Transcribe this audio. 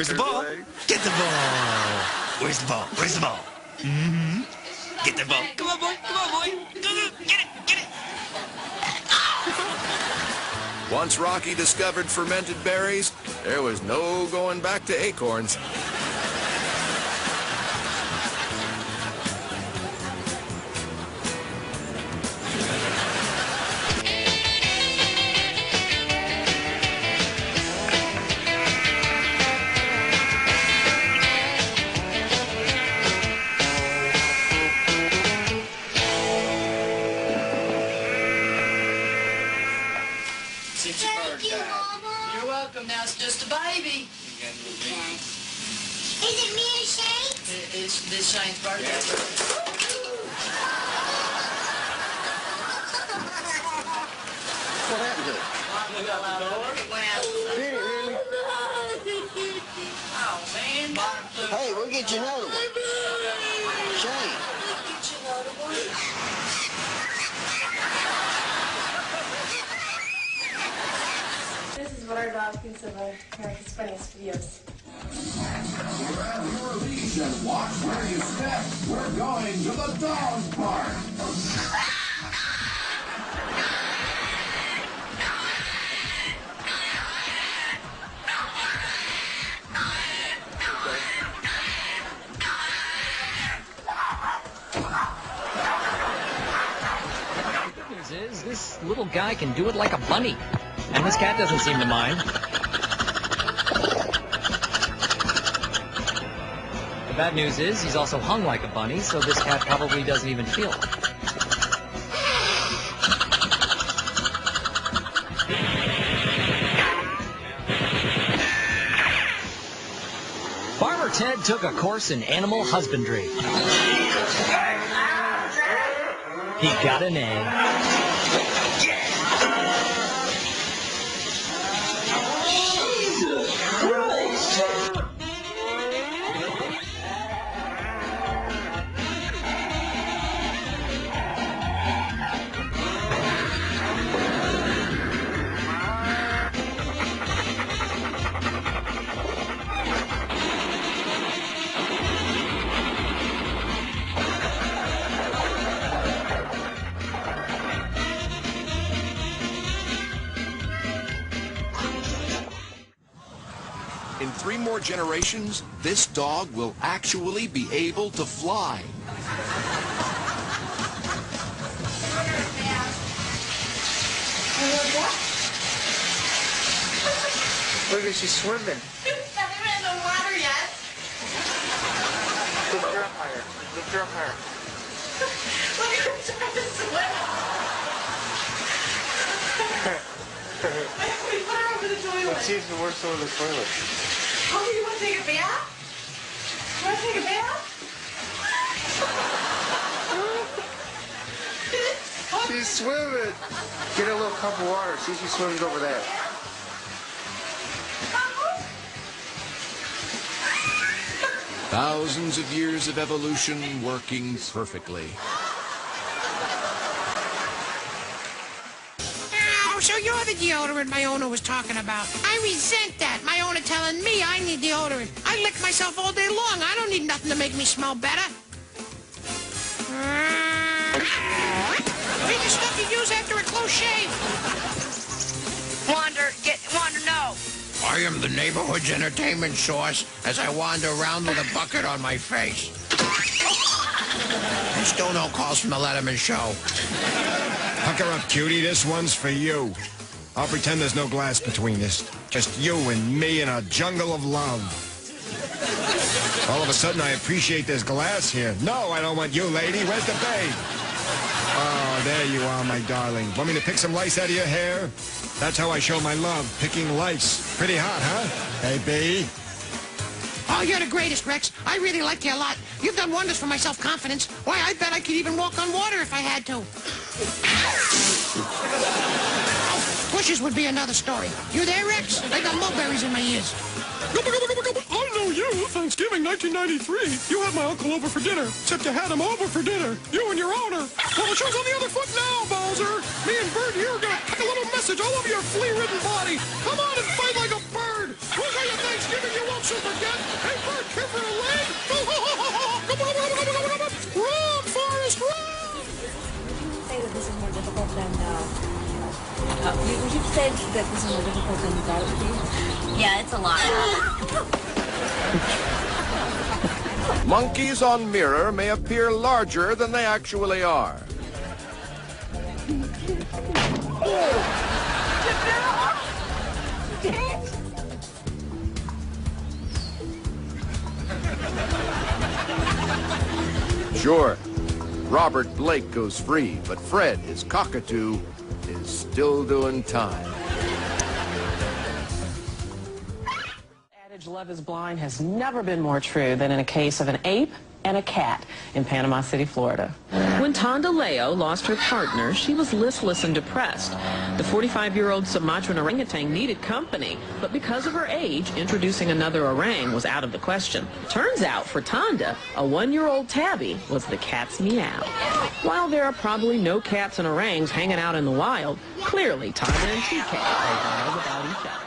Where's the ball? Get the ball. Where's the ball? Where's the ball? Mm-hmm. Get the ball. Come on, boy. Come on, boy. Get it. Get it. Once Rocky discovered fermented berries, there was no going back to acorns. Thank you, Mama. You're welcome. Now it's just a baby. Okay. Is it me and Shane? It's Miss Shane's birthday. What happened to it? We got out of the door. It went out. Did it really? Oh, man. Hey, we'll get you another one. Shane. Get you another one. This is what our dog thinks of America's Funniest Videos. Grab your leash and watch where you step. We're going to the dog park. The good news is this little guy can do it like a bunny. And this cat doesn't seem to mind. The bad news is he's also hung like a bunny, so this cat probably doesn't even feel it. Farmer Ted took a course in animal husbandry. He got an A. In 3 more generations, this dog will actually be able to fly. Look at she's swimming. Haven't been in the water yet. Lift her up higher. Lift her up higher. Look at her trying to swim. We put her over the toilet. Let's see if it works over the toilet. Oh, you want to take a bath? You want to take a bath? She's swimming. Get her a little cup of water. See if she swims over there. Thousands of years of evolution working perfectly. Oh, so you're the deodorant my owner was talking about. I resent that. My owner telling me I need deodorant. I lick myself all day long. I don't need nothing to make me smell better. Read the stuff you use after a close shave. Wander, no. I am the neighborhood's entertainment source as I wander around with a bucket on my face. And still no calls from the Letterman show. Pucker up, cutie. This one's for you. I'll pretend there's no glass between us. Just you and me in a jungle of love. All of a sudden, I appreciate there's glass here. No, I don't want you, lady. Where's the babe? Oh, there you are, my darling. Want me to pick some lice out of your hair? That's how I show my love, picking lice. Pretty hot, huh? Hey, B. Oh, you're the greatest, Rex. I really like you a lot. You've done wonders for my self-confidence. Why, I bet I could even walk on water if I had to. Bushes would be another story. You there, Rex? I got mulberries in my ears. Oh, no, you, Thanksgiving 1993. You had my uncle over for dinner, except you had him over for dinner. You and your owner. Well, the show's on the other foot now, Bowser. Me and Bert here are gonna kick a little message all over your flea-ridden body. Come on and fight like a bird. We'll tell you Thanksgiving you won't soon forget. Hey, Bert, care for a leg? Run, Forrest, run! Say that this is more difficult than, would you say that this is more difficult than biography? Yeah, it's a lot. Monkeys on mirror may appear larger than they actually are. Sure, Robert Blake goes free, but Fred, his cockatoo, is still doing time. Adage love is blind has never been more true than in a case of an ape and a cat in Panama City, Florida. When Tonda Leo lost her partner, she was listless and depressed. The 45-year-old Sumatran orangutan needed company, but because of her age, introducing another orang was out of the question. Turns out, for Tonda, a 1-year-old tabby was the cat's meow. While there are probably no cats and orangs hanging out in the wild, clearly Tonda and TK are wild about each other.